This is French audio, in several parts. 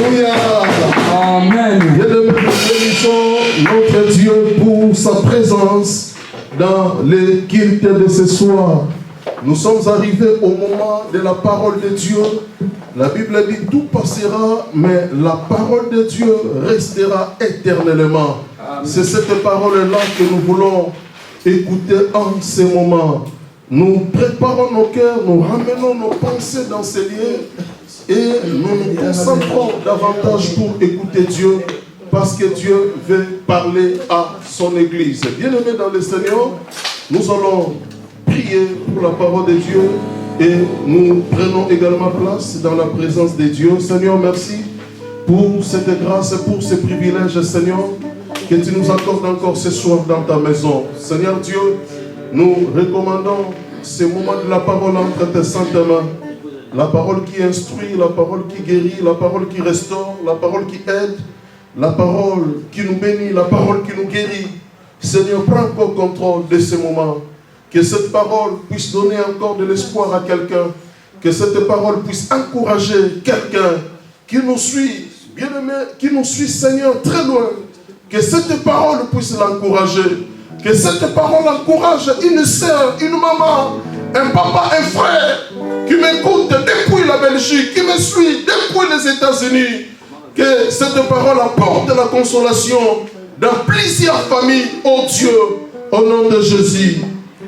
Alléluia. Amen. Bien-aimés, nous bénissons notre Dieu pour sa présence dans les cultes de ce soir. Nous sommes arrivés au moment de la parole de Dieu. La Bible dit tout passera, mais la parole de Dieu restera éternellement. C'est cette parole-là que nous voulons écouter en ce moment. Nous préparons nos cœurs, nous ramenons nos pensées dans ces lieux et nous nous concentrons davantage pour écouter Dieu parce que Dieu veut parler à son Église. Bien-aimés dans le Seigneur, nous allons prier pour la parole de Dieu et nous prenons également place dans la présence de Dieu. Seigneur, merci pour cette grâce et pour ce privilège, Seigneur, que tu nous accordes encore ce soir dans ta maison. Seigneur Dieu, nous recommandons ce moment de la parole entre tes saintes mains. La parole qui instruit, la parole qui guérit, la parole qui restaure, la parole qui aide, la parole qui nous bénit, la parole qui nous guérit. Seigneur, prends encore contrôle de ce moment. Que cette parole puisse donner encore de l'espoir à quelqu'un. Que cette parole puisse encourager quelqu'un qui nous suit, bien-aimé, qui nous suit, Seigneur, très loin. Que cette parole puisse l'encourager. Que cette parole encourage une sœur, une maman, un papa, un frère qui m'écoute depuis la Belgique, qui me suit depuis les États-Unis. Que cette parole apporte la consolation dans plusieurs familles, oh Dieu, au nom de Jésus.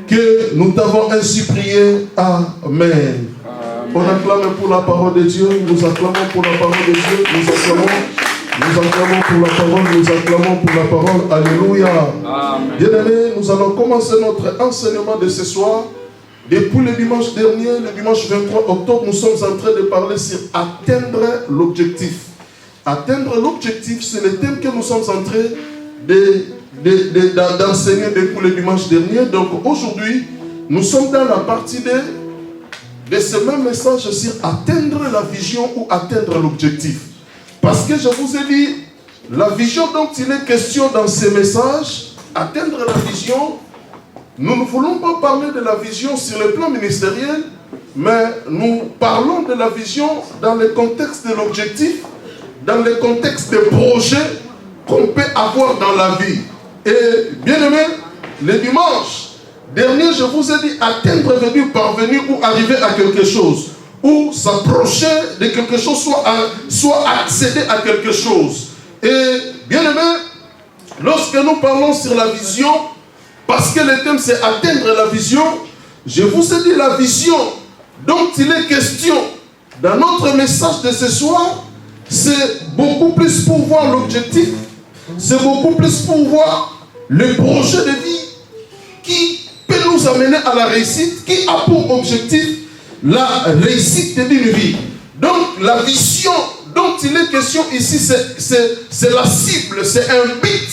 Que nous t'avons ainsi prié. Amen. On acclame pour la parole de Dieu, nous acclamons pour la parole de Dieu, nous acclamons pour la parole, nous acclamons pour la parole. Alléluia. Bien-aimés, nous allons commencer notre enseignement de ce soir. Depuis le dimanche dernier, le dimanche 23 octobre, nous sommes en train de parler sur atteindre l'objectif. Atteindre l'objectif, c'est le thème que nous sommes en train d'enseigner depuis le dimanche dernier. Donc aujourd'hui, nous sommes dans la partie de ce même message sur atteindre la vision ou atteindre l'objectif. Parce que je vous ai dit, la vision dont il est question dans ces messages, atteindre la vision, nous ne voulons pas parler de la vision sur le plan ministériel, mais nous parlons de la vision dans le contexte de l'objectif, dans le contexte des projets qu'on peut avoir dans la vie. Et bien aimé, le dimanche dernier, je vous ai dit atteindre veut dire parvenir ou arriver à quelque chose, ou s'approcher de quelque chose, soit accéder à quelque chose. Et bien aimé, lorsque nous parlons sur la vision, parce que le thème c'est atteindre la vision, je vous ai dit la vision dont il est question dans notre message de ce soir, c'est beaucoup plus pour voir l'objectif, c'est beaucoup plus pour voir le projet de vie qui peut nous amener à la réussite, qui a pour objectif la réussite d'une vie. Donc la vision dont il est question ici, c'est la cible, c'est un but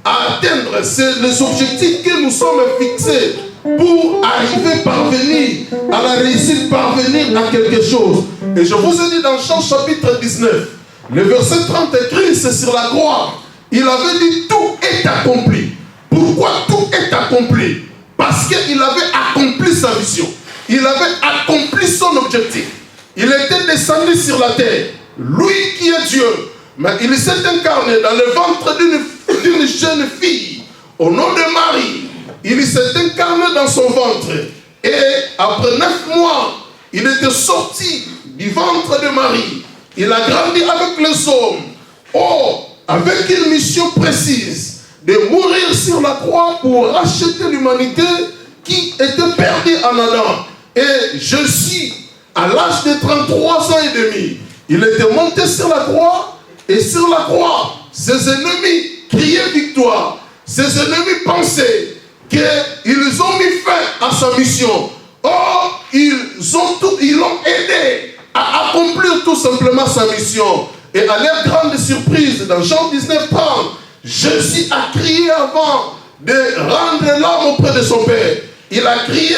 à atteindre, c'est les objectifs que nous sommes fixés pour arriver, parvenir à la réussite, parvenir à quelque chose. Et je vous ai dit dans Jean chapitre 19, le verset 30 écrit, c'est sur la croix. Il avait dit tout est accompli. Pourquoi tout est accompli? Parce qu'il avait accompli sa vision. Il avait accompli son objectif. Il était descendu sur la terre. Lui qui est Dieu. Mais il s'est incarné dans le ventre d'une jeune fille. Au nom de Marie. Il s'est incarné dans son ventre. Et après 9 mois, il était sorti du ventre de Marie. Il a grandi avec les hommes. Oh, avec une mission précise. De mourir sur la croix pour racheter l'humanité qui était perdue en Adam. Et Jésus, à l'âge de 33 ans et demi, il était monté sur la croix. Et sur la croix, ses ennemis criaient victoire. Ses ennemis pensaient qu'ils ont mis fin à sa mission. Or, ils l'ont aidé à accomplir tout simplement sa mission. Et à leur grande surprise, dans Jean 19, 30, Jésus a crié avant de rendre l'âme auprès de son Père. Il a crié,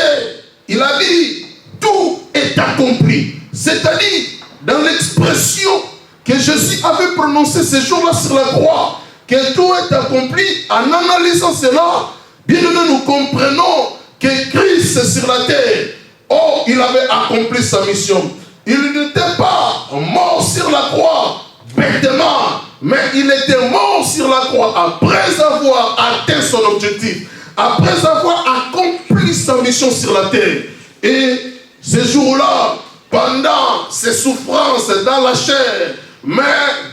il a dit, tout est accompli. C'est-à-dire, dans l'expression que Jésus avait prononcée ce jour-là sur la croix, que tout est accompli, en analysant cela, bien aimé, nous comprenons que Christ sur la terre, oh, il avait accompli sa mission. Il n'était pas mort sur la croix bêtement, mais il était mort sur la croix après avoir atteint son objectif, après avoir accompli sa mission sur la terre. Et ce jour-là, pendant ses souffrances dans la chair, mais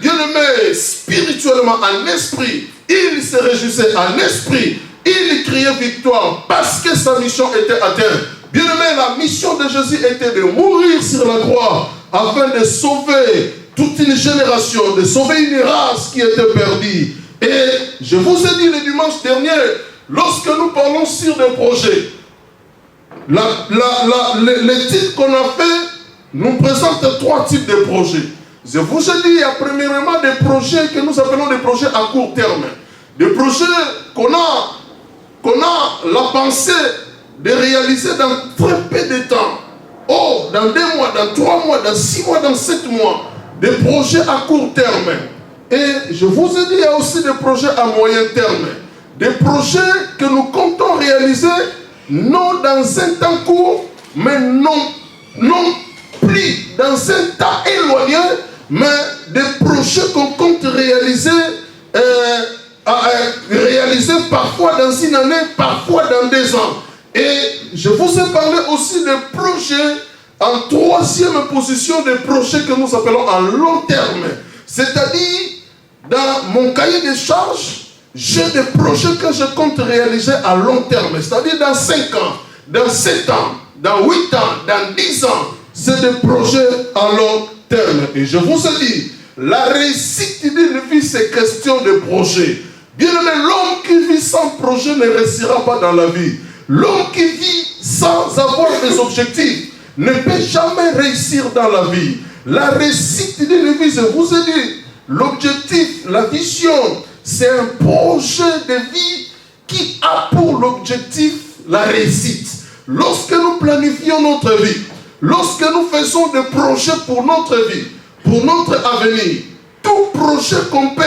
bien-aimé, spirituellement, en esprit, il se réjouissait en esprit, il criait victoire parce que sa mission était atteinte. Bien-aimé, la mission de Jésus était de mourir sur la croix afin de sauver toute une génération, de sauver une race qui était perdue. Et je vous ai dit le dimanche dernier, lorsque nous parlons sur des projets, les titres qu'on a fait nous présentent 3 types de projets. Je vous ai dit, il y a premièrement des projets que nous appelons des projets à court terme. Des projets qu'on a la pensée de réaliser dans très peu de temps. Oh, dans 2 mois, dans 3 mois, dans 6 mois, dans 7 mois. Des projets à court terme. Et je vous ai dit, il y a aussi des projets à moyen terme. Des projets que nous comptons réaliser, non dans un temps court, mais non plus dans un temps éloigné, mais des projets qu'on compte réaliser parfois dans une année, parfois dans 2 ans. Et je vous ai parlé aussi des projets en 3e position, des projets que nous appelons en long terme. C'est-à-dire, dans mon cahier de charges, j'ai des projets que je compte réaliser à long terme. C'est-à-dire dans 5 ans, dans 7 ans, dans 8 ans, dans 10 ans. C'est des projets à long terme. Et je vous ai dit, la réussite d'une vie, c'est question de projet. Bien aimé, l'homme qui vit sans projet ne réussira pas dans la vie. L'homme qui vit sans avoir des objectifs ne peut jamais réussir dans la vie. La réussite d'une vie, je vous ai dit, l'objectif, la vision, c'est un projet de vie qui a pour l'objectif la réussite. Lorsque nous planifions notre vie, lorsque nous faisons des projets pour notre vie, pour notre avenir, tout projet qu'on peut,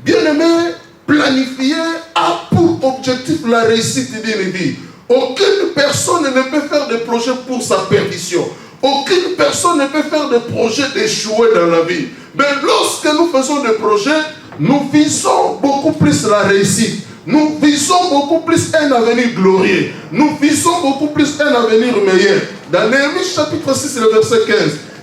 bien aimé, planifier a pour objectif la réussite d'une vie. Aucune personne ne peut faire des projets pour sa perdition. Aucune personne ne peut faire des projets d'échouer dans la vie. Mais lorsque nous faisons des projets, nous visons beaucoup plus la réussite. Nous visons beaucoup plus un avenir glorieux. Nous visons beaucoup plus un avenir meilleur. Dans Néhémie chapitre 6, le verset 15,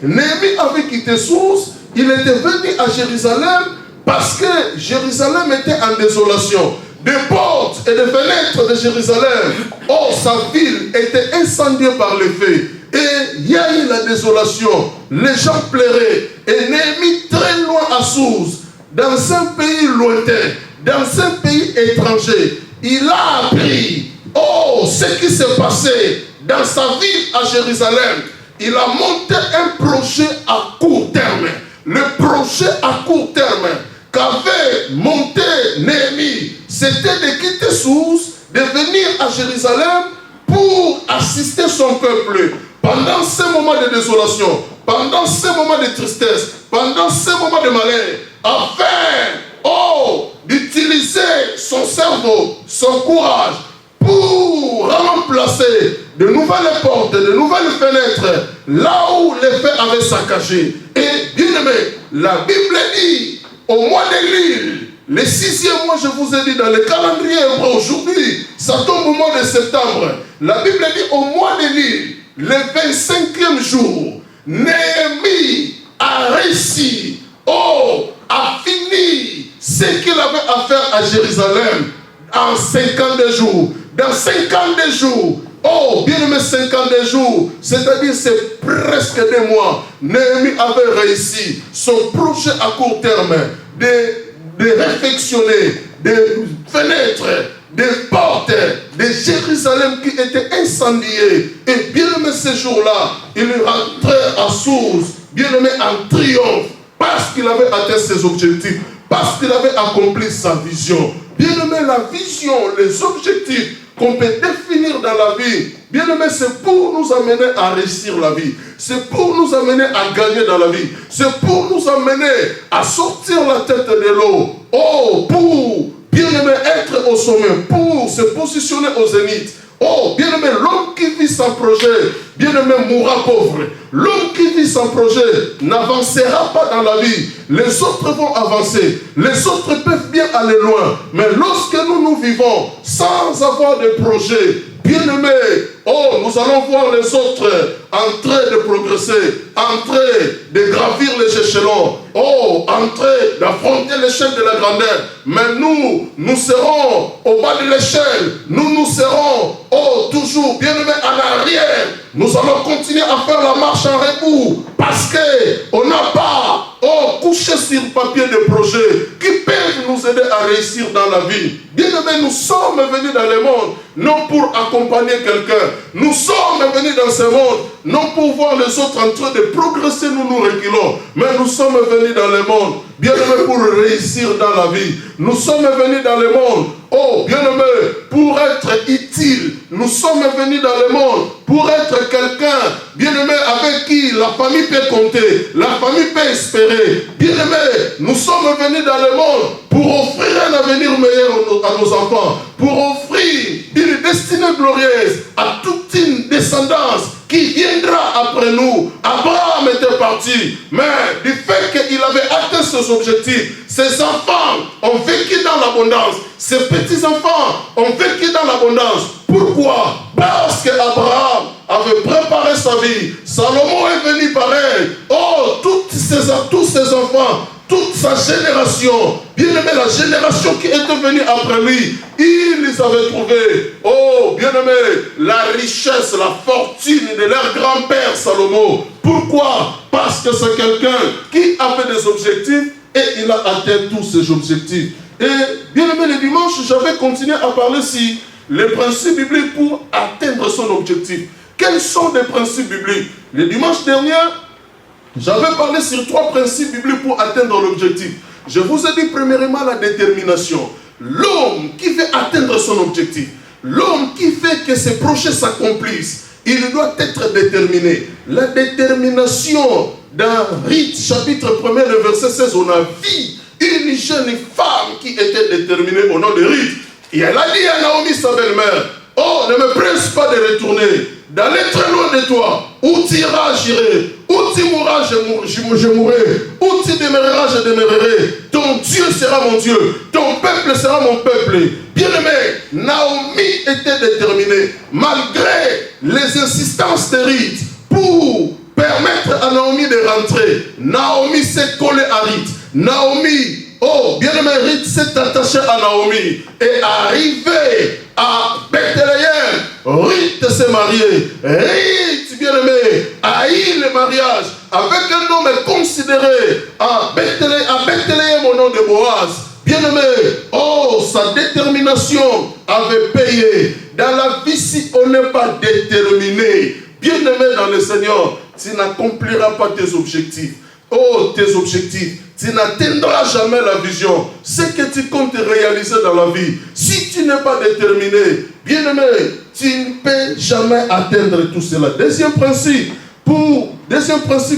Néhémie avait quitté Source, il était venu à Jérusalem parce que Jérusalem était en désolation. Des portes et des fenêtres de Jérusalem, oh, sa ville était incendiée par les feux. Et il y a eu la désolation. Les gens pleuraient. Et Néhémie, très loin à Source, dans un pays lointain, dans un pays étranger, il a appris, oh, ce qui s'est passé dans sa ville à Jérusalem. Il a monté un projet à court terme. Le projet à court terme qu'avait monté Néhémie, c'était de quitter Source, de venir à Jérusalem pour assister son peuple pendant ces moments de désolation, pendant ces moments de tristesse, pendant ces moments de malheur, afin, oh, d'utiliser son cerveau, son courage pour remplacer de nouvelles portes, de nouvelles fenêtres, là où les feux avaient saccagé. Et bien aimé, la Bible dit, au mois de l'île, le 6e mois, je vous ai dit, dans le calendrier hébreu, aujourd'hui, ça tombe au mois de septembre. La Bible dit, au mois de l'île, le 25e jour, Néhémie a réussi, oh, à finir ce qu'il avait à faire à Jérusalem en 52 jours. Dans 52 jours, oh, bien aimé, 52 jours, c'est-à-dire c'est presque 2 mois, Néhémie avait réussi son projet à court terme de réfectionner des fenêtres, des portes de Jérusalem qui étaient incendiées. Et bien aimé, ce jour-là, il rentrait à Source, bien aimé, en triomphe, parce qu'il avait atteint ses objectifs, parce qu'il avait accompli sa vision. Bien aimé, la vision, les objectifs qu'on peut définir dans la vie, bien aimé, c'est pour nous amener à réussir la vie. C'est pour nous amener à gagner dans la vie. C'est pour nous amener à sortir la tête de l'eau. Oh, pour, bien aimé, être au sommet, pour se positionner au zénith. Oh, bien-aimé, l'homme qui vit sans projet, bien-aimé, mourra pauvre. L'homme qui vit sans projet n'avancera pas dans la vie. Les autres vont avancer. Les autres peuvent bien aller loin. Mais lorsque nous vivons sans avoir de projet, bien-aimé, oh, nous allons voir les autres en train de progresser, en train de gravir les échelons, oh, en train d'affronter l'échelle de la grandeur. Mais nous serons au bas de l'échelle. Nous serons, oh, toujours, bien-aimé, à l'arrière. Nous allons continuer à faire la marche en rebours parce qu'on n'a pas, oh, couché sur papier des projets qui peuvent nous aider à réussir dans la vie. Bien-aimé, nous sommes venus dans le monde non pour accompagner quelqu'un. Nous sommes venus dans ce monde non pour voir les autres en train de progresser, nous reculons. Mais nous sommes venus dans le monde, bien-aimé, pour réussir dans la vie. Nous sommes venus dans le monde, oh, bien-aimé, pour être utile. Nous sommes venus dans le monde pour être quelqu'un, bien-aimé, avec qui la famille peut compter, la famille peut espérer. Bien-aimé, nous sommes venus dans le monde pour offrir un avenir meilleur à nos enfants, pour offrir une destinée glorieuse à toute une descendance qui viendra après nous. Abraham était parti, mais du fait qu'il avait atteint ses objectifs, ses enfants ont vécu dans l'abondance, ses petits-enfants ont vécu dans l'abondance. Pourquoi? Parce qu'Abraham avait préparé sa vie. Salomon est venu pareil. Oh, tous ses enfants, toute sa génération, bien-aimé, la génération qui était venue après lui, il les avait trouvés. Oh, bien-aimé, la richesse, la fortune de leur grand-père Salomon. Pourquoi? Parce que c'est quelqu'un qui avait des objectifs et il a atteint tous ses objectifs. Et bien-aimé, le dimanche, j'avais continué à parler sur les principes bibliques pour atteindre son objectif. Quels sont les principes bibliques? Le dimanche dernier, j'avais parlé sur 3 principes bibliques pour atteindre l'objectif. Je vous ai dit premièrement la détermination. L'homme qui veut atteindre son objectif, l'homme qui fait que ses projets s'accomplissent, il doit être déterminé. La détermination dans Rite, chapitre 1, le verset 16, on a vu une jeune femme qui était déterminée au nom de Rite. Et elle a dit à Naomi, sa belle-mère, oh, ne me presse pas de retourner, d'aller très loin de toi. Où tu iras, j'irai. Où tu mourras, je mourrai. Où tu demeureras, je demeurerai. Ton Dieu sera mon Dieu. Ton peuple sera mon peuple. Bien-aimé, Naomi était déterminée, malgré les insistances de Rite, pour permettre à Naomi de rentrer. Naomi s'est collée à Rite. Naomi, oh, bien-aimé, Rite s'est attachée à Naomi et arrivé à Bethléem, Rite s'est mariée. Rite, bien-aimé, a eu le mariage avec un homme considéré à Bethléem au nom de Boaz. Bien-aimé, oh, sa détermination avait payé. Dans la vie, si on n'est pas déterminé, bien-aimé dans le Seigneur, tu n'accompliras pas tes objectifs. Oh, tes objectifs. Tu n'atteindras jamais la vision. Ce que tu comptes réaliser dans la vie, si tu n'es pas déterminé, bien-aimé, tu ne peux jamais atteindre tout cela. Deuxième principe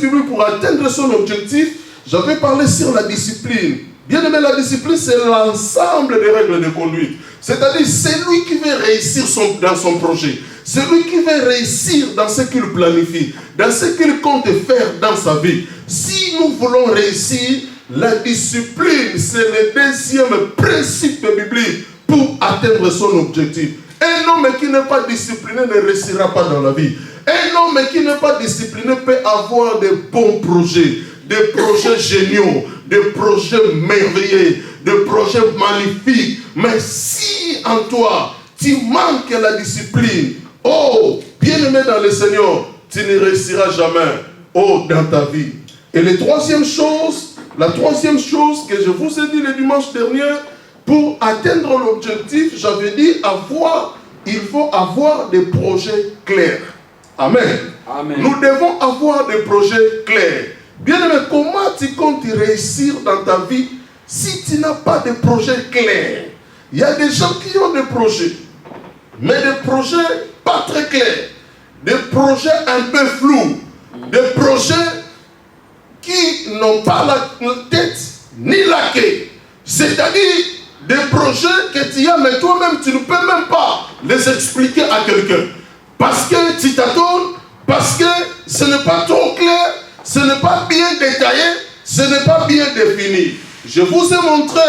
biblique pour atteindre son objectif, j'avais parlé sur la discipline. Bien-aimé, la discipline, c'est l'ensemble des règles de conduite. C'est-à-dire, c'est lui qui veut réussir dans son projet. C'est lui qui veut réussir dans ce qu'il planifie, dans ce qu'il compte faire dans sa vie. Si nous voulons réussir, la discipline, c'est le deuxième principe biblique pour atteindre son objectif. Un homme qui n'est pas discipliné ne réussira pas dans la vie. Un homme qui n'est pas discipliné peut avoir de bons projets, des projets géniaux, des projets merveilleux, des projets magnifiques. Mais si en toi, tu manques la discipline, oh, bien-aimé dans le Seigneur, tu ne réussiras jamais, oh, dans ta vie. Et la troisième chose que je vous ai dit le dimanche dernier, pour atteindre l'objectif, j'avais dit il faut avoir des projets clairs. Amen. Amen. Nous devons avoir des projets clairs. Bien-aimé, comment tu comptes réussir dans ta vie si tu n'as pas de projets clairs? Il y a des gens qui ont des projets, mais des projets pas très clairs, des projets un peu flous, des projets qui n'ont pas la tête ni la queue. C'est-à-dire des projets que tu as, mais toi-même tu ne peux même pas les expliquer à quelqu'un. Parce que tu t'attends, parce que ce n'est pas trop clair, ce n'est pas bien détaillé, ce n'est pas bien défini. Je vous ai montré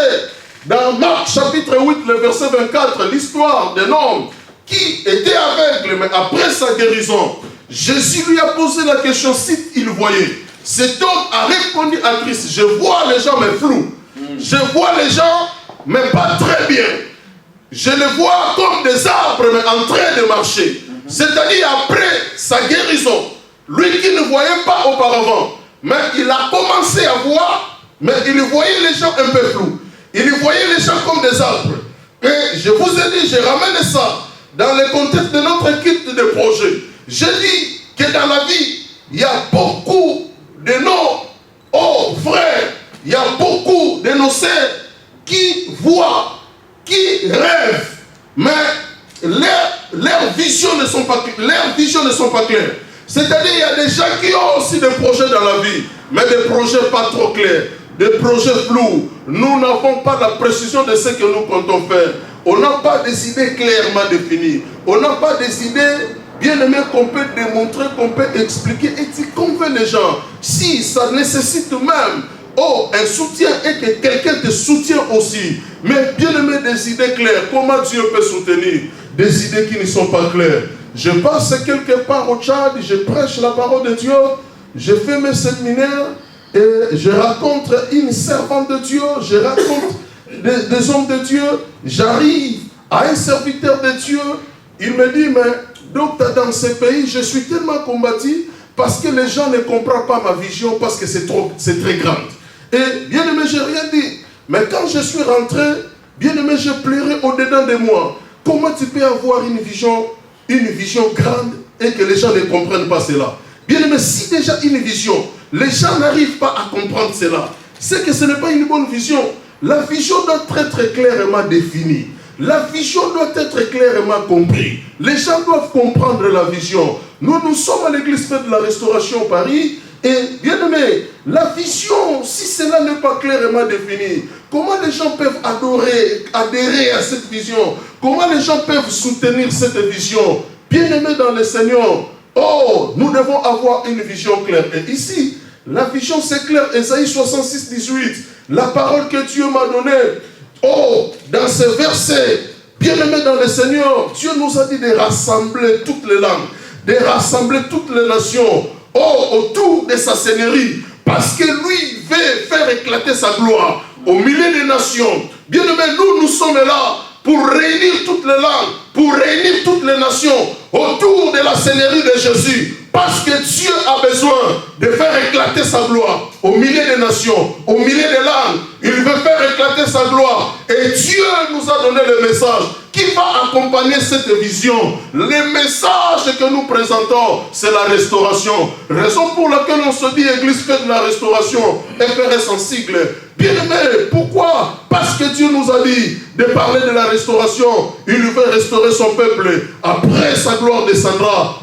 dans Marc chapitre 8, le verset 24, l'histoire d'un homme qui était aveugle, mais après sa guérison, Jésus lui a posé la question si il voyait. Cet homme a répondu à Christ, je vois les gens mais flou. Je vois les gens mais pas très bien. Je les vois comme des arbres mais en train de marcher. C'est-à-dire après sa guérison, lui qui ne voyait pas auparavant, mais il a commencé à voir, mais il voyait les gens un peu flous. Il voyait les gens comme des arbres. Et je vous ai dit, je ramène ça dans le contexte de notre équipe de projet. Je dis que dans la vie, il y a beaucoup de nos frères, il y a beaucoup de nos sœurs qui voient, qui rêvent, mais leurs visions ne sont pas claires. C'est-à-dire il y a des gens qui ont aussi des projets dans la vie, mais des projets pas trop clairs, des projets flous. Nous n'avons pas la précision de ce que nous comptons faire. On n'a pas des idées clairement définies. On n'a pas des idées bien aimées qu'on peut démontrer, qu'on peut expliquer et qui convainc les gens. Si ça nécessite même un soutien et que quelqu'un te soutient aussi. Mais bien aimé, des idées claires. Comment Dieu peut soutenir des idées qui ne sont pas claires? Je passe quelque part au Tchad, je prêche la parole de Dieu, je fais mes séminaires et je raconte une servante de Dieu, je raconte des hommes de Dieu. J'arrive à un serviteur de Dieu, il me dit, mais donc dans ce pays, je suis tellement combattu parce que les gens ne comprennent pas ma vision, parce que c'est très grande. Et bien aimé, je n'ai rien dit. Mais quand je suis rentré, bien aimé, je pleurais au-dedans de moi. Comment tu peux avoir une vision grande et que les gens ne comprennent pas cela? Bien aimé, si déjà une vision, les gens n'arrivent pas à comprendre cela, c'est que ce n'est pas une bonne vision. La vision doit être très clairement définie. La vision doit être clairement comprise. Les gens doivent comprendre la vision. Nous sommes à l'église Fête de la Restauration Paris. Et bien aimé, la vision, si cela n'est pas clairement défini, comment les gens peuvent adhérer à cette vision? Comment les gens peuvent soutenir cette vision? Bien aimé dans le Seigneur, nous devons avoir une vision claire. Et ici, la vision c'est clair. Ésaïe 66, 18, la parole que Dieu m'a donnée, dans ce verset, bien aimé dans le Seigneur, Dieu nous a dit de rassembler toutes les langues, de rassembler toutes les nations, autour de sa seigneurie, parce que lui veut faire éclater sa gloire au milieu des nations. Bien aimé, nous sommes là pour réunir toutes les langues, pour réunir toutes les nations autour de la seigneurie de Jésus. Parce que Dieu a besoin de faire éclater sa gloire au milieu des nations, au milieu des langues. Il veut faire éclater sa gloire. Et Dieu nous a donné le message qui va accompagner cette vision. Le message que nous présentons, c'est la restauration. Raison pour laquelle on se dit Église Fête de la Restauration, FRS en sigle. Bien aimé, pourquoi? Parce que Dieu nous a dit de parler de la restauration. Il veut restaurer son peuple. Après, sa gloire descendra.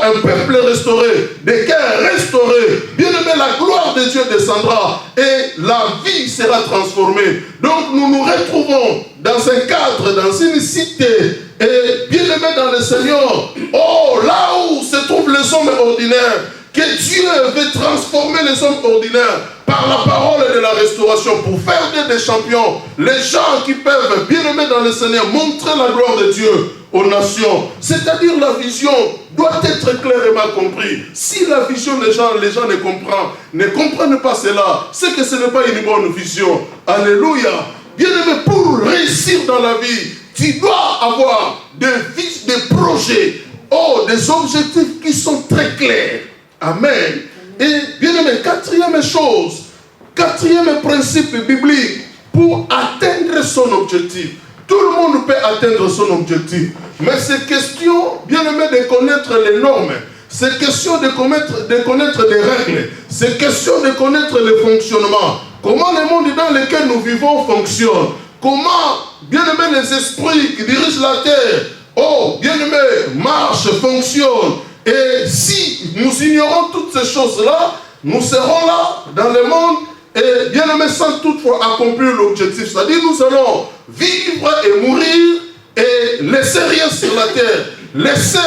Un peuple restauré, des cœurs restaurés. Bien aimé, la gloire de Dieu descendra et la vie sera transformée. Donc nous nous retrouvons dans un cadre, dans une cité, et bien aimé dans le Seigneur, là où se trouvent les hommes ordinaires, que Dieu veut transformer les hommes ordinaires par la parole de la restauration pour faire des champions, les gens qui peuvent, bien aimés dans le Seigneur, montrer la gloire de Dieu aux nations. C'est-à-dire la vision doit être clairement comprise. Si la vision, les gens ne comprennent pas cela, c'est que ce n'est pas une bonne vision. Alléluia. Bien aimé, pour réussir dans la vie, tu dois avoir des projets, des objectifs qui sont très clairs. Amen. Et bien aimé, quatrième principe biblique pour atteindre son objectif. Tout le monde peut atteindre son objectif. Mais c'est question, bien aimé, de connaître les normes. C'est question de connaître des règles. C'est question de connaître le fonctionnement. Comment le monde dans lequel nous vivons fonctionne. Comment, bien aimé, les esprits qui dirigent la terre, bien aimé, marchent, fonctionnent. Et si nous ignorons toutes ces choses-là, nous serons là dans le monde et bien aimé sans toutefois accomplir l'objectif. C'est-à-dire nous allons vivre et mourir et laissez rien sur la terre. Laissez,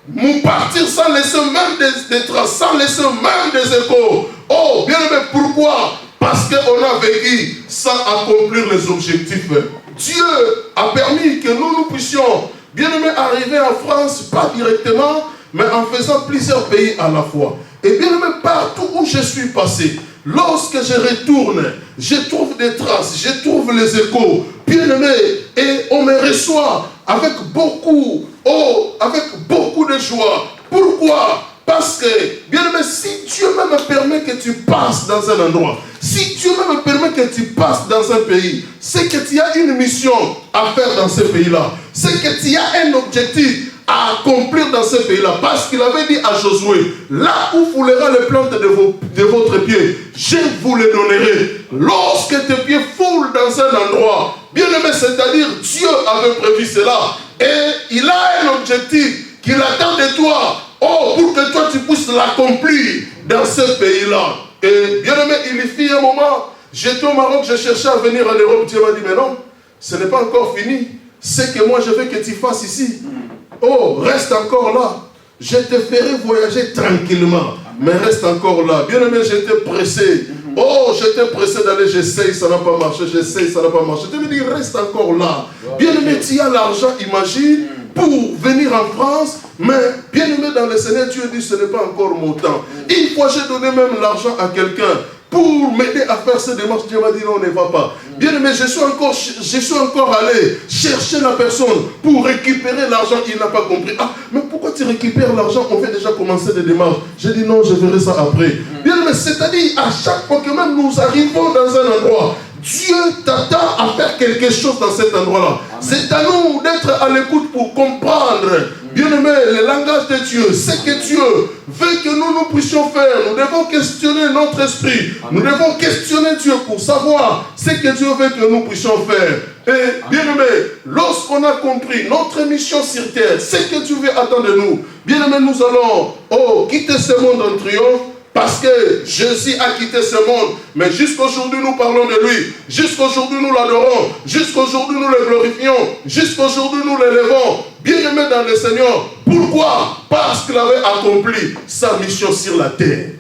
nous partir sans laisser même des traces, sans laisser même des échos. Oh, bien aimé, pourquoi? Parce qu'on a vécu sans accomplir les objectifs. Dieu a permis que nous puissions, bien aimé, arriver en France, pas directement, mais en faisant plusieurs pays à la fois. Et bien aimé, partout où je suis passé, lorsque je retourne, je trouve des traces, je trouve les échos, bien aimé, et on me reçoit avec beaucoup de joie. Pourquoi? Parce que, bien aimé, si Dieu même permet que tu passes dans un endroit, si Dieu même permet que tu passes dans un pays, c'est que tu as une mission à faire dans ce pays-là. C'est que tu as un objectif à accomplir dans ce pays-là. Parce qu'il avait dit à Josué, là où foulera les plantes de votre pied, je vous les donnerai. Lorsque tes pieds foulent dans un endroit, bien aimé, c'est-à-dire Dieu avait prévu cela. Et il a un objectif qu'il attend de toi. Pour que toi tu puisses l'accomplir dans ce pays-là. Et bien aimé, il y fit un moment, j'étais au Maroc, je cherchais à venir en Europe. Dieu m'a dit, mais non, ce n'est pas encore fini. C'est que moi je veux que tu fasses ici. Reste encore là. Je te ferai voyager tranquillement. Mais reste encore là. Bien aimé, j'étais pressé. J'étais pressé d'aller, j'essaye, ça n'a pas marché, j'essaye, ça n'a pas marché. Je me dis, reste encore là. Bien aimé, tu as l'argent, imagine, pour venir en France, mais bien aimé dans le Seigneur, Dieu dit, ce n'est pas encore mon temps. Une fois, j'ai donné même l'argent à quelqu'un pour m'aider à faire ces démarches. Dieu m'a dit, non, on ne va pas. Bien aimé, je suis encore allé chercher la personne pour récupérer l'argent. Il n'a pas compris. Mais pourquoi tu récupères l'argent? On veut déjà commencer des démarches. J'ai dit, non, je verrai ça après. Bien aimé, c'est-à-dire, à chaque fois que même nous arrivons dans un endroit, Dieu t'attend à faire quelque chose dans cet endroit-là. C'est à nous d'être à l'écoute pour comprendre, bien aimé, le langage de Dieu. Ce que Dieu veut que nous puissions faire. Nous devons questionner notre esprit. Nous devons questionner Dieu pour savoir ce que Dieu veut que nous puissions faire. Et bien aimé, lorsqu'on a compris notre mission sur terre, ce que Dieu veut attendre de nous, bien aimé, nous allons quitter ce monde en triomphe. Parce que Jésus a quitté ce monde, mais jusqu'aujourd'hui nous parlons de lui, jusqu'aujourd'hui nous l'adorons, jusqu'aujourd'hui nous le glorifions, jusqu'aujourd'hui nous l'élevons, bien aimé dans le Seigneur. Pourquoi? Parce qu'il avait accompli sa mission sur la terre.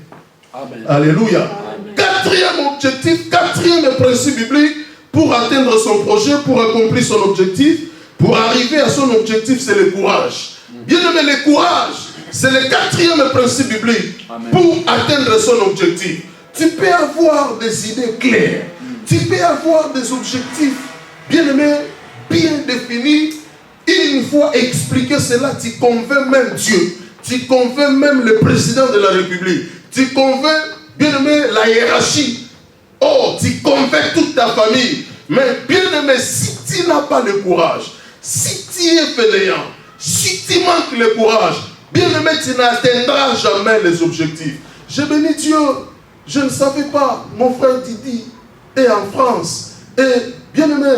Amen. Alléluia. Amen. Quatrième objectif, quatrième principe biblique pour atteindre son projet, pour accomplir son objectif, pour arriver à son objectif, c'est le courage. Bien aimé, le courage. C'est le quatrième principe biblique. Amen. Pour atteindre son objectif. Tu peux avoir des idées claires. Tu peux avoir des objectifs bien aimés, bien définis. Une fois expliqué cela, tu convaincs même Dieu. Tu convaincs même le président de la République. Tu convaincs, bien aimé, la hiérarchie. Tu convaincs toute ta famille. Mais bien aimé, si tu n'as pas le courage, si tu es fainéant, si tu manques le courage, bien aimé, tu n'atteindras jamais les objectifs. J'ai béni Dieu. Je ne savais pas. Mon frère Didi est en France. Et bien aimé,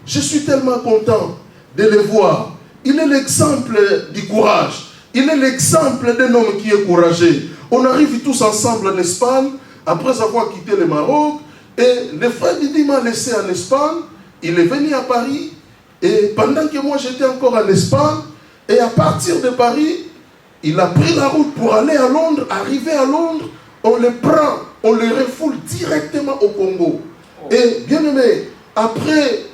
je suis tellement content de le voir. Il est l'exemple du courage. Il est l'exemple d'un homme qui est courageux. On arrive tous ensemble en Espagne, après avoir quitté le Maroc. Et le frère Didi m'a laissé en Espagne. Il est venu à Paris. Et pendant que moi j'étais encore en Espagne, et à partir de Paris, il a pris la route pour aller à Londres. Arrivé à Londres, on le prend, on le refoule directement au Congo. Et bien aimé, après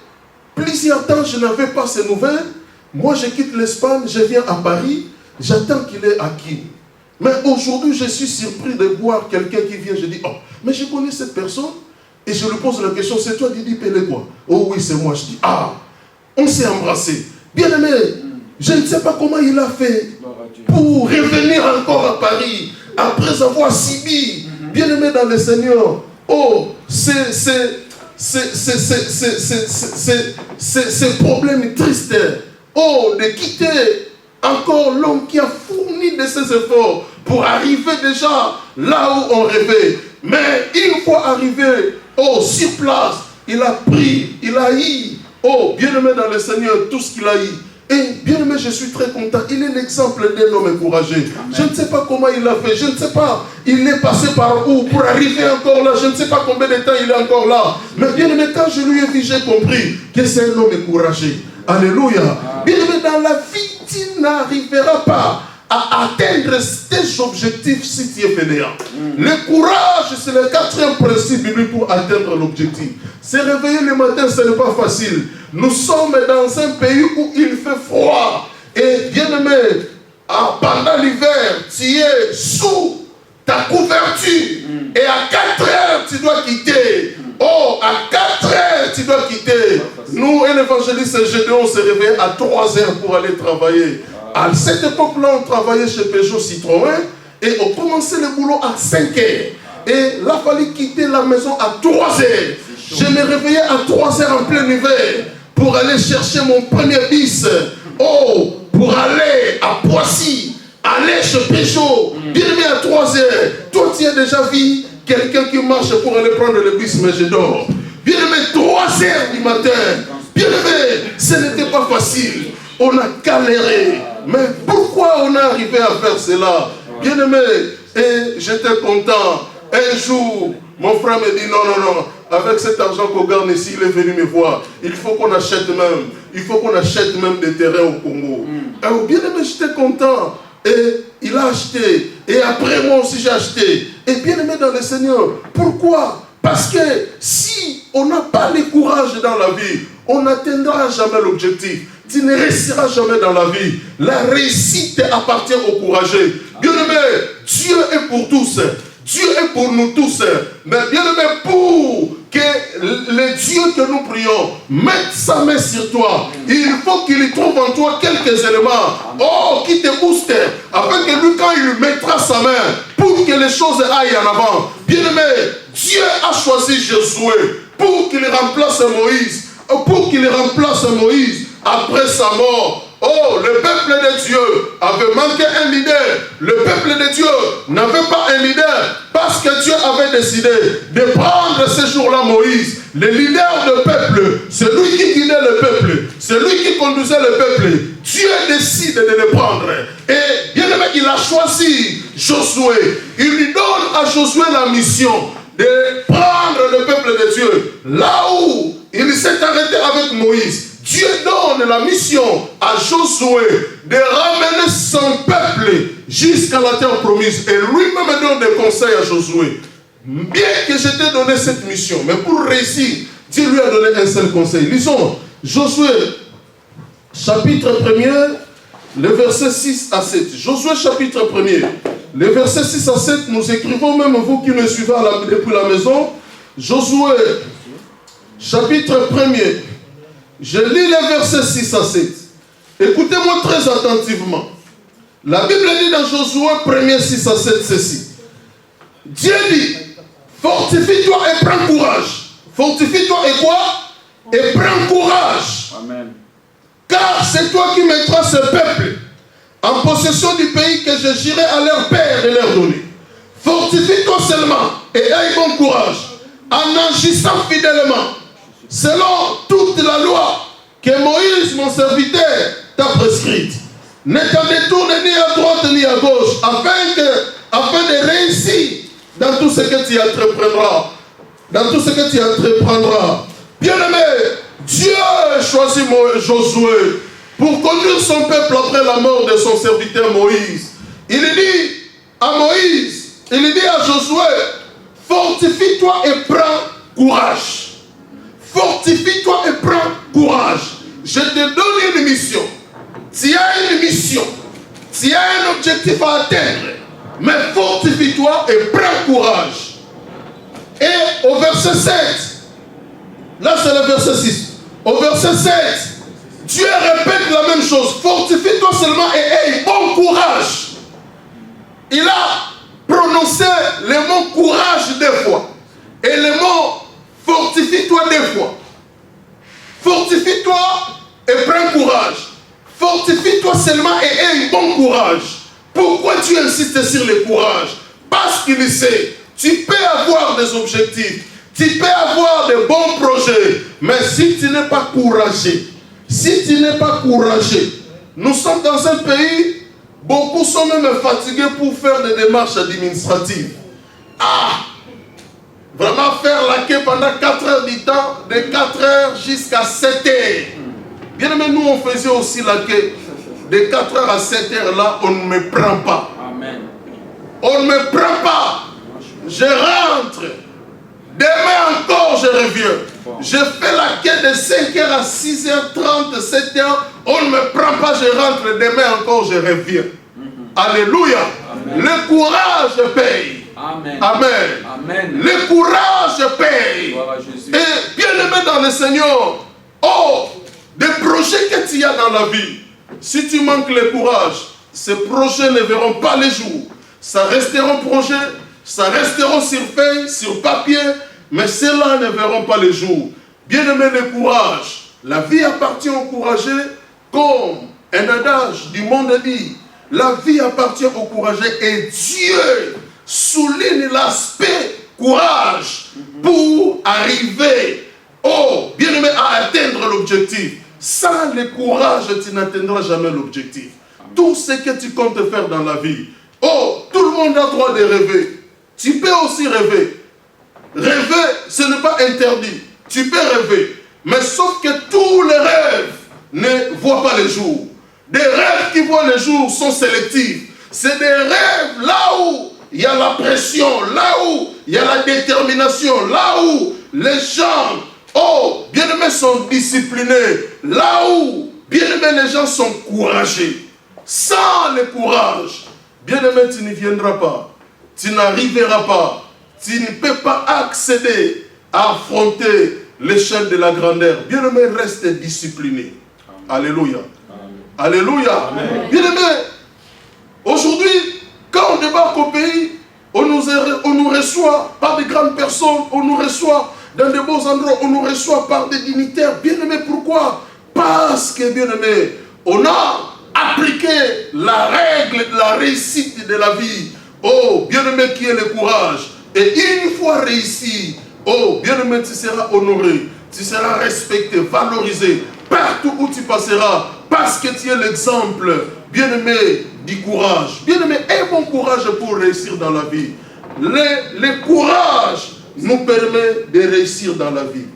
plusieurs temps, je n'avais pas ces nouvelles. Moi, je quitte l'Espagne, je viens à Paris, j'attends qu'il est acquis. Mais aujourd'hui, je suis surpris de voir quelqu'un qui vient. Je dis, mais je connais cette personne. Et je lui pose la question, c'est toi Didi Pelé quoi? Oh oui, c'est moi. Je dis, on s'est embrassé. Bien aimé, je ne sais pas comment il a fait pour revenir encore à Paris après avoir subi, bien aimé dans le Seigneur, ces problèmes tristes, de quitter encore l'homme qui a fourni de ses efforts pour arriver déjà là où on rêvait. Mais une fois arrivé sur place, il a pris, il a eu, bien aimé dans le Seigneur, tout ce qu'il a eu. Et bien aimé, je suis très content. Il est l'exemple d'un homme courageux. Amen. Je ne sais pas comment il a fait. Je ne sais pas. Il est passé par où pour arriver encore là. Je ne sais pas combien de temps il est encore là. Mais bien aimé, quand je lui ai vu, j'ai compris que c'est un homme courageux. Alléluia. Bien aimé, dans la vie, tu n'arriveras pas à atteindre tes objectifs si tu es fainéant. Le courage, c'est le quatrième principe biblique pour atteindre l'objectif. Se réveiller le matin, ce n'est pas facile. Nous sommes dans un pays où il fait froid. Et bien aimé, pendant l'hiver, tu es sous ta couverture. Et à 4 heures, tu dois quitter. Oh, à 4 heures, tu dois quitter. Nous, et l'évangéliste Gédéon, se réveillait à 3 heures pour aller travailler. À cette époque-là, on travaillait chez Peugeot Citroën et on commençait le boulot à 5 heures. Et là, il fallait quitter la maison à 3 heures. Je me réveillais à 3 heures en plein hiver pour aller chercher mon premier bis. Oh, pour aller à Poissy, aller chez Peugeot. Bien aimé à 3 heures. Toi, tu as déjà vu quelqu'un qui marche pour aller prendre le bus, mais je dors. Bien aimé, 3 heures du matin. Bien aimé, ce n'était pas facile. On a galéré. Mais pourquoi on est arrivé à faire cela? Bien aimé, et j'étais content. Un jour, mon frère me dit non, avec cet argent qu'on gagne ici, il est venu me voir. Il faut qu'on achète même. Il faut qu'on achète même des terrains au Congo. Et bien aimé, j'étais content. Et il a acheté. Et après moi aussi j'ai acheté. Et bien aimé dans le Seigneur. Pourquoi? Parce que si on n'a pas le courage dans la vie, on n'atteindra jamais l'objectif. Tu ne réussiras jamais dans la vie. La réussite appartient aux courageux. Bien aimé, Dieu est pour tous. Dieu est pour nous tous. Mais bien aimé, pour que le Dieu que nous prions mette sa main sur toi, il faut qu'il trouve en toi quelques éléments. Oh, qui te booste. Afin que lui, quand il mettra sa main, pour que les choses aillent en avant. Bien aimé, Dieu a choisi Josué pour qu'il remplace Moïse. Pour qu'il remplace Moïse après sa mort. Oh, le peuple de Dieu avait manqué un leader. Le peuple de Dieu n'avait pas un leader parce que Dieu avait décidé de prendre ce jour-là Moïse, le leader du peuple, celui qui guidait le peuple, celui qui conduisait le peuple. Dieu décide de le prendre. Et bien aimé, il a choisi Josué. Il lui donne à Josué la mission de prendre le peuple de Dieu là où il s'est arrêté avec Moïse. Dieu donne la mission à Josué de ramener son peuple jusqu'à la terre promise. Et lui-même donne des conseils à Josué. Bien que je t'ai donné cette mission, mais pour réussir, Dieu lui a donné un seul conseil. Lisons Josué, chapitre 1er, le verset 6 à 7. Josué, chapitre 1er, le verset 6 à 7, nous écrivons, même vous qui me suivez depuis la maison, Josué, chapitre 1er. Je lis les versets 6 à 7. Écoutez-moi très attentivement. La Bible dit dans Josué 1er 6 à 7 ceci. Dieu dit, fortifie-toi et prends courage. Fortifie-toi et quoi? Et prends courage. Amen. Car c'est toi qui mettras ce peuple en possession du pays que je jurai à leur père de leur donner. Fortifie-toi seulement et aie bon courage en agissant fidèlement selon toute la loi que Moïse, mon serviteur, t'a prescrite. Ne t'en détourne ni à droite ni à gauche, afin de réussir dans tout ce que tu entreprendras. Dans tout ce que tu entreprendras. Bien-aimé, Dieu choisit Josué pour conduire son peuple après la mort de son serviteur Moïse. Il dit à Moïse, il dit à Josué, fortifie-toi et prends courage. Fortifie-toi et prends courage. Je te donne une mission. Tu as une mission. Tu as un objectif à atteindre. Mais fortifie-toi et prends courage. Et au verset 7, là c'est le verset 6. Au verset 7, Dieu répète la même chose. Fortifie-toi seulement et aie bon courage. Il a prononcé le mot courage 2 fois. Et le mot fortifie-toi 2 fois. Fortifie-toi et prends courage. Fortifie-toi seulement et aie bon courage. Pourquoi tu insistes sur le courage? Parce qu'il sait, tu peux avoir des objectifs, tu peux avoir de bons projets, mais si tu n'es pas courageux, nous sommes dans un pays, beaucoup sont même fatigués pour faire des démarches administratives. Vraiment faire la queue pendant 4 heures du temps, de 4 heures jusqu'à 7 heures. Bien aimé, nous on faisait aussi la queue. De 4h à 7h là, on ne me prend pas. Amen. On ne me prend pas. Je rentre. Demain encore, je reviens. Je fais la quête de 5h à 6h30, 7h. On ne me prend pas, je rentre. Demain encore, je reviens. Alléluia. Amen. Le courage paye. Amen. Amen. Amen. Le courage paye. Gloire à Jésus. Et bien aimé dans le Seigneur, oh, des projets que tu as dans la vie, si tu manques le courage, ces projets ne verront pas les jours. Ça restera projets, ça restera sur feuille, sur papier, mais ceux-là ne verront pas les jours. Bien aimé, le courage. La vie appartient aux courageux, comme un adage du monde dit. La vie appartient aux courageux et Dieu souligne l'aspect courage pour arriver, oh, bien aimé, à atteindre l'objectif. Sans le courage, tu n'atteindras jamais l'objectif. Tout ce que tu comptes faire dans la vie, oh, tout le monde a droit de rêver. Tu peux aussi rêver. Rêver, ce n'est pas interdit. Tu peux rêver. Mais sauf que tous les rêves ne voient pas le jour. Des rêves qui voient le jour sont sélectifs. C'est des rêves là où il y a la pression, là où il y a la détermination, là où les gens, oh, bien-aimés, sont disciplinés, là où, bien-aimés, les gens sont courageux. Sans le courage, bien-aimé, tu n'y viendras pas. Tu n'arriveras pas. Tu ne peux pas accéder à affronter l'échelle de la grandeur. Bien-aimé, reste discipliné. Alléluia. Alléluia. Bien-aimé, aujourd'hui, quand on débarque au pays, on nous reçoit par des grandes personnes, on nous reçoit dans de beaux endroits, on nous reçoit par des dignitaires. Bien-aimé, pourquoi? Parce que, bien-aimé, on a appliqué la règle de la réussite de la vie. Oh, bien-aimé, qui est le courage. Et une fois réussi, oh, bien-aimé, tu seras honoré, tu seras respecté, valorisé partout où tu passeras, parce que tu es l'exemple, bien-aimé, du courage. Bien-aimé, aie bon courage pour réussir dans la vie. Le courage nous permet de réussir dans la vie.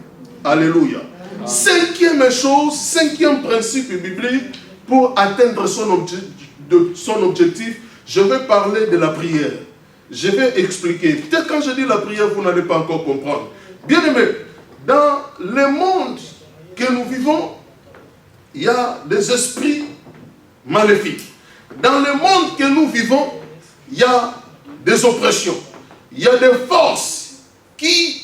Alléluia. Cinquième chose, cinquième principe biblique pour atteindre son objectif, je vais parler de la prière. Je vais expliquer. Peut-être quand je dis la prière, vous n'allez pas encore comprendre. Bien-aimé, dans le monde que nous vivons, il y a des esprits maléfiques. Dans le monde que nous vivons, il y a des oppressions. Il y a des forces qui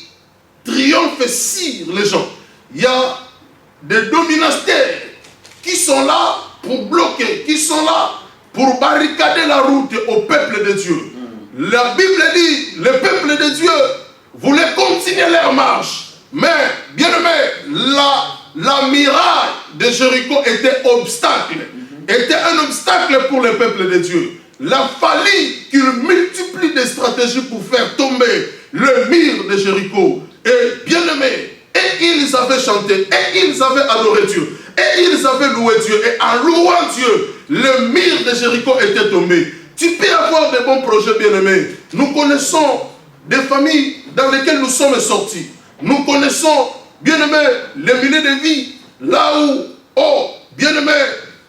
triomphent sur les gens. Il y a des dominataires qui sont là pour bloquer, qui sont là pour barricader la route au peuple de Dieu. La Bible dit, le peuple de Dieu voulait continuer leur marche. Mais, bien aimé, la muraille de Jéricho était un obstacle pour le peuple de Dieu. Il a fallu qu'il multiplie des stratégies pour faire tomber le mur de Jéricho. Et bien aimé, et ils avaient chanté, et ils avaient adoré Dieu, et ils avaient loué Dieu. Et en louant Dieu, le mur de Jéricho était tombé. Tu peux avoir de bons projets, bien-aimés. Nous connaissons des familles dans lesquelles nous sommes sortis. Nous connaissons, bien-aimés, les milliers de vies là où, oh, bien-aimés,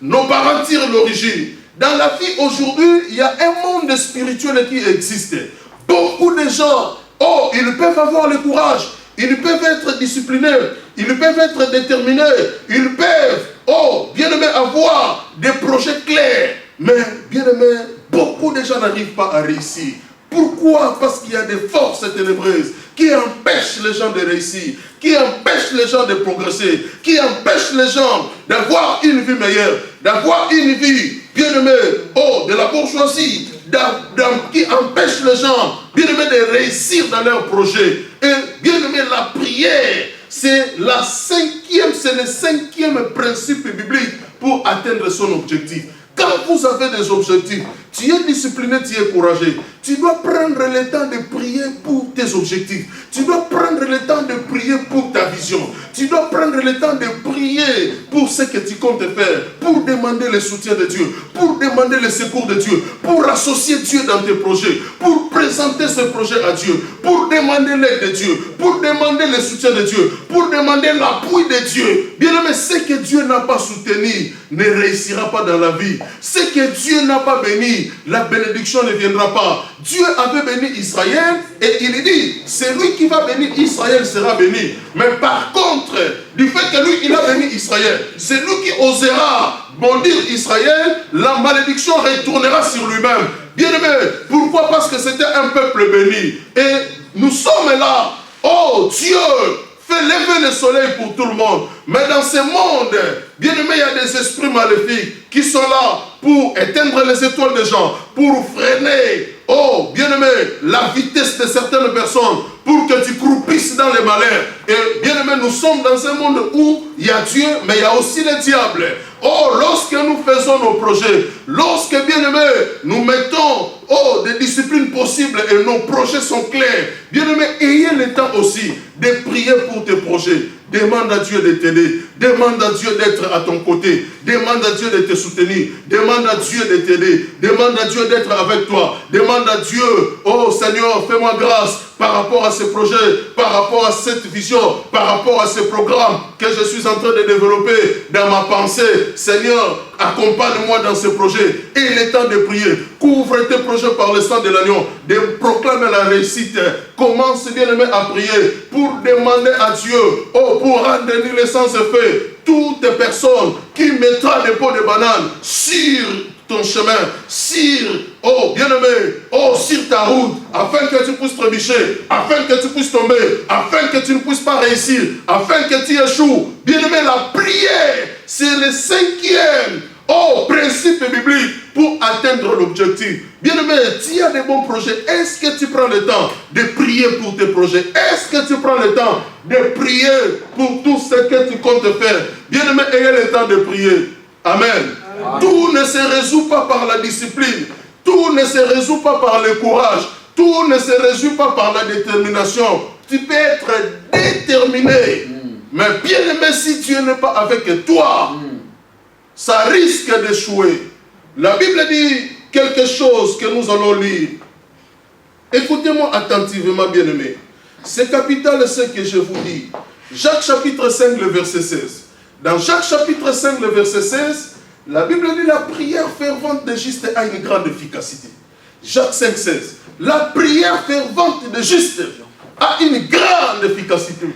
nos parents tirent l'origine. Dans la vie aujourd'hui, il y a un monde spirituel qui existe. Beaucoup de gens, oh, ils peuvent avoir le courage, ils peuvent être disciplinés, ils peuvent être déterminés, ils peuvent, oh, bien-aimés, avoir des projets clairs. Mais, bien-aimés, beaucoup de gens n'arrivent pas à réussir. Pourquoi? Parce qu'il y a des forces ténébreuses qui empêchent les gens de réussir, qui empêchent les gens de progresser, qui empêchent les gens d'avoir une vie meilleure, d'avoir une vie, bien-aimée, oh, de la bourgeoisie, qui empêchent les gens, bien-aimés, de réussir dans leurs projets. Et, bien-aimé, la prière, c'est le cinquième principe biblique pour atteindre son objectif. Quand vous avez des objectifs, tu es discipliné, tu es courageux. Tu dois prendre le temps de prier pour tes objectifs. Tu dois prendre le temps de prier pour ta vision. Tu dois prendre le temps de prier prier pour ce que tu comptes faire, pour demander le soutien de Dieu, pour demander le secours de Dieu, pour associer Dieu dans tes projets, pour présenter ce projet à Dieu, pour demander l'aide de Dieu, pour demander le soutien de Dieu, pour demander l'appui de Dieu. Bien-aimé, ce que Dieu n'a pas soutenu ne réussira pas dans la vie. Ce que Dieu n'a pas béni, la bénédiction ne viendra pas. Dieu avait béni Israël et il dit, celui qui va bénir Israël sera béni. Mais par contre, du fait que lui, il a béni Israël, celui qui osera bondir Israël, la malédiction retournera sur lui-même. Bien-aimé, pourquoi? Parce que c'était un peuple béni. Et nous sommes là. Oh Dieu, fait lever le soleil pour tout le monde. Mais dans ce monde, bien aimé, il y a des esprits maléfiques qui sont là pour éteindre les étoiles des gens, pour freiner, oh, bien aimé, la vitesse de certaines personnes, pour que tu croupisses dans les malheurs. Et bien aimé, nous sommes dans un monde où il y a Dieu, mais il y a aussi le diable. Oh, lorsque nous faisons nos projets, lorsque, bien aimé, nous mettons, oh, des disciplines possibles et nos projets sont clairs, bien aimé, ayez le temps aussi de prier pour tes projets. Demande à Dieu de t'aider. Demande à Dieu d'être à ton côté. Demande à Dieu de te soutenir. Demande à Dieu de t'aider. Demande à Dieu d'être avec toi. Demande à Dieu, oh Seigneur, fais-moi grâce par rapport à ce projet, par rapport à cette vision, par rapport à ce programme que je suis en train de développer dans ma pensée. Seigneur, accompagne-moi dans ce projet. Et il est temps de prier. Couvre tes projets par le sang de l'agneau. De proclamer la réussite. Commence, bien-aimé, à prier pour demander à Dieu, oh, pour rendre l'essence fait. Toute personne qui mettra des pots de banane sur ton chemin, sur, oh, bien-aimé, oh, sur ta route, afin que tu puisses trébucher, afin que tu puisses tomber, afin que tu ne puisses pas réussir, afin que tu échoues. Bien-aimé, la prière, c'est le 5e, oh, principe biblique pour atteindre l'objectif. Bien-aimé, tu as des bons projets. Est-ce que tu prends le temps de prier pour tes projets? Est-ce que tu prends le temps de prier pour tout ce que tu comptes faire? Bien-aimé, ayez le temps de prier. Amen. Amen. Tout ne se résout pas par la discipline. Tout ne se résout pas par le courage. Tout ne se résout pas par la détermination. Tu peux être déterminé. Mais bien-aimé, si Dieu n'est pas avec toi, ça risque d'échouer. La Bible dit quelque chose que nous allons lire. Écoutez-moi attentivement, bien-aimés. C'est capital ce que je vous dis. Jacques chapitre 5, le verset 16. Dans Jacques chapitre 5, le verset 16, la Bible dit la prière fervente de juste a une grande efficacité. Jacques 5, 16. La prière fervente de juste a une grande efficacité.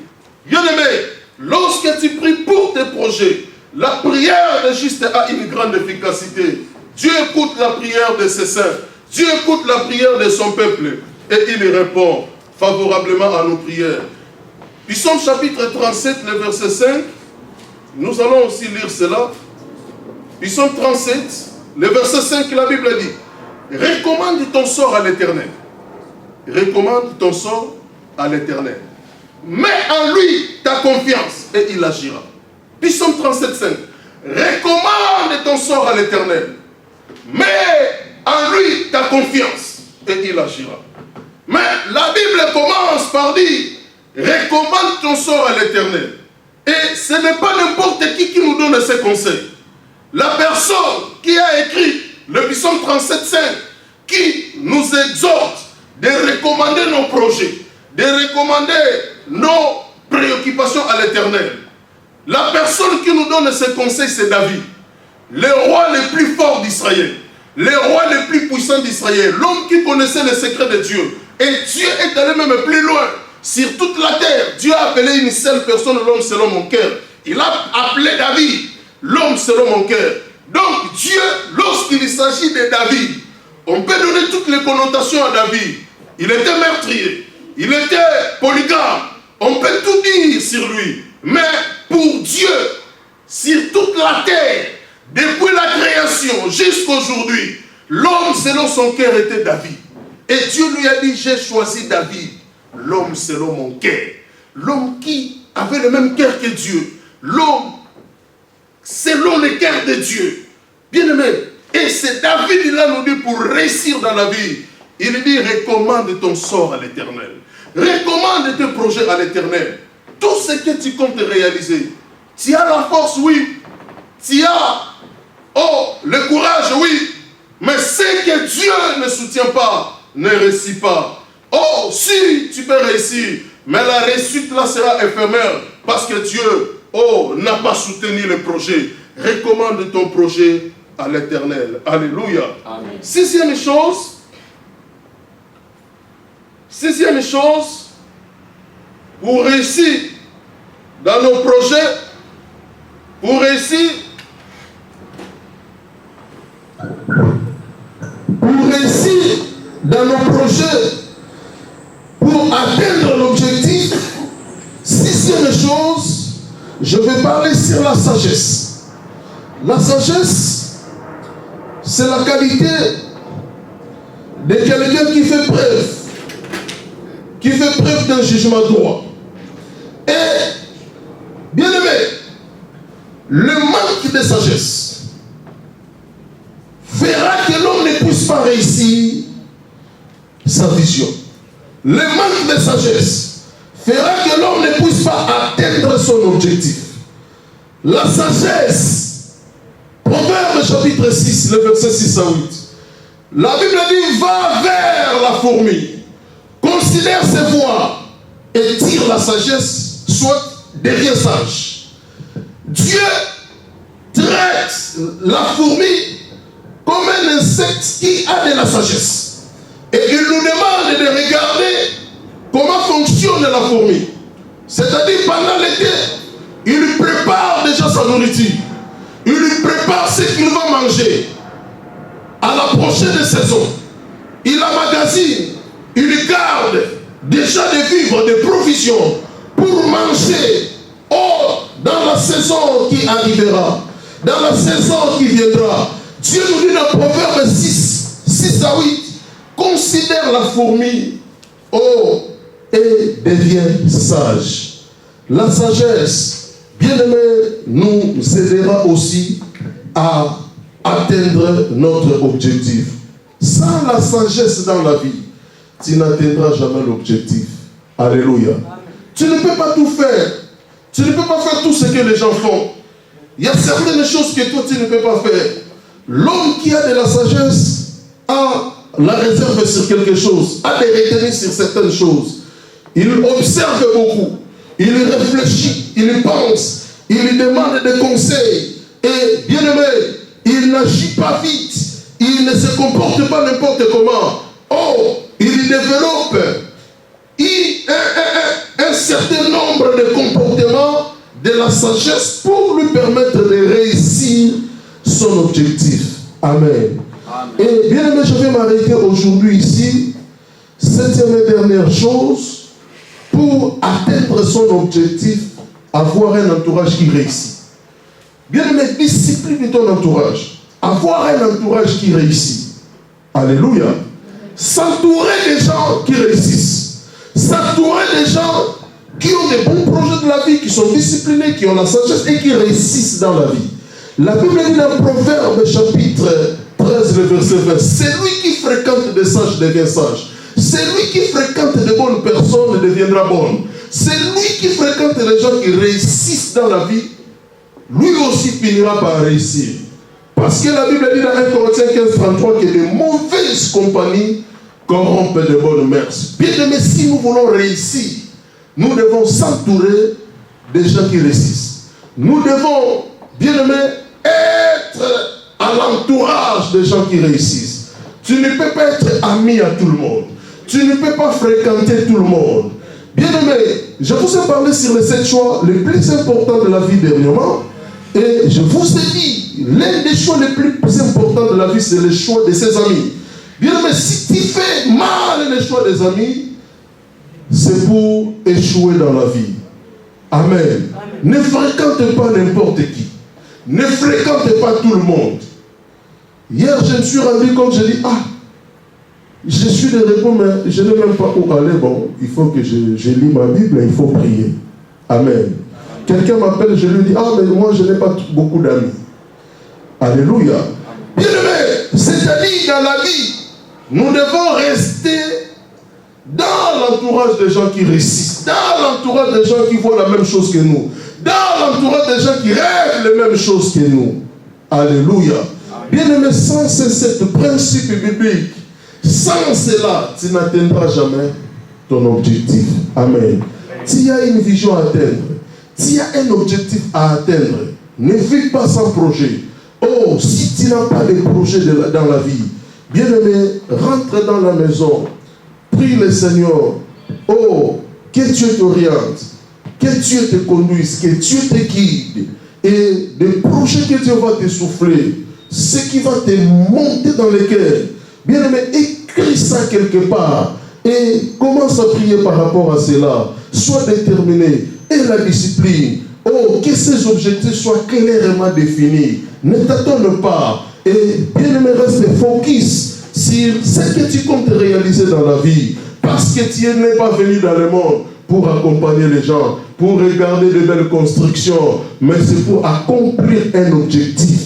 Bien-aimé, lorsque tu pries pour tes projets, la prière de juste a une grande efficacité. Dieu écoute la prière de ses saints. Dieu écoute la prière de son peuple. Et il répond favorablement à nos prières. Psaume chapitre 37, le verset 5. Nous allons aussi lire cela. Psaume 37, le verset 5, la Bible dit: recommande ton sort à l'Éternel. Recommande ton sort à l'Éternel. Mets en lui ta confiance et il agira. Psaume 37, 5. Recommande ton sort à l'Éternel. Mets en lui ta confiance et il agira. Mais la Bible commence par dire: recommande ton sort à l'Éternel. Et ce n'est pas n'importe qui nous donne ces conseils. La personne qui a écrit le psaume 37, 5, qui nous exhorte de recommander nos projets, de recommander nos préoccupations à l'Éternel. La personne qui nous donne ces conseils, c'est David, le roi le plus fort d'Israël, le roi le plus puissant d'Israël, l'homme qui connaissait les secrets de Dieu. Et Dieu est allé même plus loin. Sur toute la terre, Dieu a appelé une seule personne, l'homme selon mon cœur. Il a appelé David, l'homme selon mon cœur. Donc Dieu, lorsqu'il s'agit de David, on peut donner toutes les connotations à David. Il était meurtrier, il était polygame, on peut tout dire sur lui. Mais pour Dieu, sur toute la terre, depuis la création jusqu'à aujourd'hui, l'homme selon son cœur était David. Et Dieu lui a dit: j'ai choisi David, l'homme selon mon cœur. L'homme qui avait le même cœur que Dieu. L'homme selon le cœur de Dieu. Bien-aimé. Et c'est David, il a nous dit, pour réussir dans la vie, il dit: recommande ton sort à l'Éternel. Recommande tes projets à l'Éternel. Tout ce que tu comptes réaliser, Tu as la force, oui. Tu as, le courage, oui. Mais ce que Dieu ne soutient pas, ne réussit pas. Si tu peux réussir, mais la réussite là sera éphémère parce que Dieu, n'a pas soutenu le projet. Recommande ton projet à l'Éternel. Alléluia. Amen. Sixième chose, pour réussir dans nos projets, pour réussir dans nos projets, pour atteindre l'objectif, sixième chose, je vais parler sur la sagesse. La sagesse, c'est la qualité de quelqu'un qui fait preuve d'un jugement droit. Et, bien aimé, le manque de sagesse fera que l'homme ne puisse pas réussir sa vision. Le manque de sagesse fera que l'homme ne puisse pas atteindre son objectif. La sagesse, Proverbe chapitre 6, le verset 6 à 8. La Bible dit, va vers la fourmi, considère ses voies et tire la sagesse, soit derrière sage. Dieu traite la fourmi comme un insecte qui a de la sagesse. Et il nous demande de regarder comment fonctionne la fourmi. C'est-à-dire pendant l'été, il lui prépare déjà sa nourriture. Il lui prépare ce qu'il va manger. À la prochaine saison, il emmagasine, il garde déjà des vivres, des provisions pour manger. Dans la saison qui arrivera, dans la saison qui viendra, Dieu nous dit dans Proverbe 6 à 8, considère la fourmi, et devient sage. La sagesse, bien aimé, nous aidera aussi à atteindre notre objectif. Sans la sagesse dans la vie, tu n'atteindras jamais l'objectif. Alléluia. Amen. Tu ne peux pas tout faire. Tu ne peux pas faire tout ce que les gens font. Il y a certaines choses que toi tu ne peux pas faire. L'homme qui a de la sagesse a la réserve sur quelque chose, a des retenues sur certaines choses. Il observe beaucoup, il réfléchit, il pense, il demande des conseils. Et bien aimé, il n'agit pas vite, il ne se comporte pas n'importe comment. Il développe un certain nombre de comportements de la sagesse pour lui permettre de réussir son objectif. Amen. Amen. Et bien aimé, je vais m'arrêter aujourd'hui ici. Septième et dernière chose, pour atteindre son objectif, avoir un entourage qui réussit. Bien aimé, discipline ton entourage. Avoir un entourage qui réussit. Alléluia. S'entourer des gens qui réussissent. S'entourer des gens qui ont des bons projets de la vie, qui sont disciplinés, qui ont la sagesse et qui réussissent dans la vie. La Bible dit dans Proverbe chapitre 13, le verset 20, celui qui fréquente des sages devient sage. Celui qui fréquente de bonnes personnes deviendra bonne. Celui qui fréquente les gens qui réussissent dans la vie, lui aussi finira par réussir. Parce que la Bible dit dans 1 Corinthiens 15, 33 que de mauvaises compagnies corrompent de bonnes mœurs. Bien aimé, si nous voulons réussir, nous devons s'entourer des gens qui réussissent. Nous devons, bien aimé, être à l'entourage des gens qui réussissent. Tu ne peux pas être ami à tout le monde. Tu ne peux pas fréquenter tout le monde. Bien aimé, je vous ai parlé sur les 7 choix les plus importants de la vie dernièrement. Et je vous ai dit, l'un des choix les plus importants de la vie, c'est le choix de ses amis. Bien aimé, si tu fais mal le choix des amis, c'est pour échouer dans la vie. Amen. Amen. Ne fréquente pas n'importe qui. Ne fréquente pas tout le monde. Hier, je me suis rendu compte, je dis, je suis de repos, mais je n'ai même pas où aller. Bon, il faut que je lis ma Bible et il faut prier. Amen. Quelqu'un m'appelle, je lui dis, mais moi je n'ai pas beaucoup d'amis. Alléluia. Bien aimé, c'est-à-dire dans la vie, nous devons rester dans l'entourage des gens qui réussissent, dans l'entourage des gens qui voient la même chose que nous, dans l'entourage des gens qui rêvent les mêmes choses que nous. Alléluia. Bien-aimé, sans ce principe biblique, sans cela, tu n'atteindras jamais ton objectif. Amen. S'il y a une vision à atteindre, s'il y a un objectif à atteindre, ne vis pas sans projet. Oh, si tu n'as pas de projet dans la vie, bien-aimé, rentre dans la maison, prie le Seigneur. Oh, que Dieu t'oriente, que Dieu te conduise, que Dieu te guide. Et des projets que Dieu va te souffler, ce qui va te monter dans le cœur. Bien-aimé, écris ça quelque part et commence à prier par rapport à cela. Sois déterminé et la discipline. Oh, que ces objectifs soient clairement définis. Ne t'attends pas. Et bien-aimé, reste focus sur ce que tu comptes réaliser dans la vie. Parce que tu n'es pas venu dans le monde pour accompagner les gens, pour regarder de belles constructions, mais c'est pour accomplir un objectif.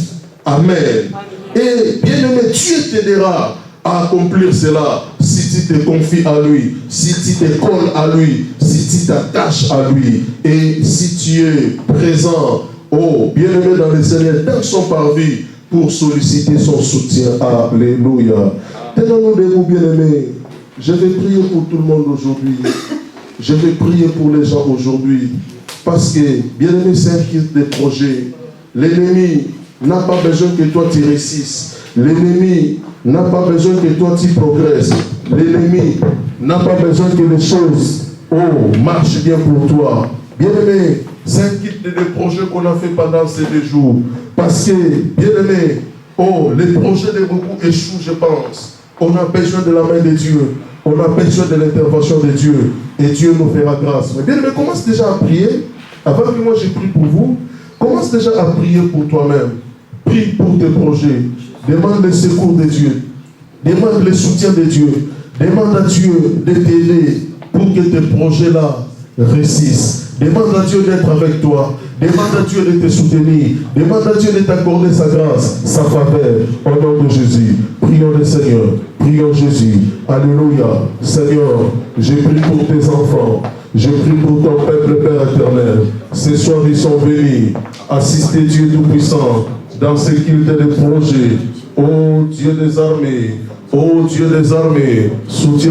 Amen. Et bien-aimé, Dieu t'aidera à accomplir cela si tu te confies à lui, si tu te colles à lui, si tu t'attaches à lui et si tu es présent, oh, bien-aimé dans le Seigneur, dans son parvis pour solliciter son soutien. Alléluia. Tenons-nous debout, bien-aimé. Je vais prier pour tout le monde aujourd'hui. Je vais prier pour les gens aujourd'hui. Parce que, bien-aimé, c'est un kit de projet. L'ennemi n'a pas besoin que toi tu réussisses. L'ennemi n'a pas besoin que toi tu progresses. L'ennemi n'a pas besoin que les choses marchent bien pour toi. Bien-aimé, c'est un kit de projets qu'on a fait pendant ces 2 jours. Parce que, bien-aimé, les projets de beaucoup échouent, je pense. On a besoin de la main de Dieu. On a besoin de l'intervention de Dieu. Et Dieu nous fera grâce. Mais bien, commence déjà à prier. Avant que moi je prie pour vous, commence déjà à prier pour toi-même. Prie pour tes projets. Demande le secours de Dieu. Demande le soutien de Dieu. Demande à Dieu de t'aider pour que tes projets-là réussissent. Demande à Dieu d'être avec toi. Demande à Dieu de te soutenir. Demande à Dieu de t'accorder sa grâce, sa faveur. Au nom de Jésus. Prions le Seigneur. Prions Jésus. Alléluia. Seigneur, j'ai prié pour tes enfants. J'ai prié pour ton peuple, Père éternel. Ce soir, ils sont venus assister Dieu Tout-Puissant dans ce qu'il t'a des projets. Oh Dieu des armées. Oh Dieu des armées. Soutiens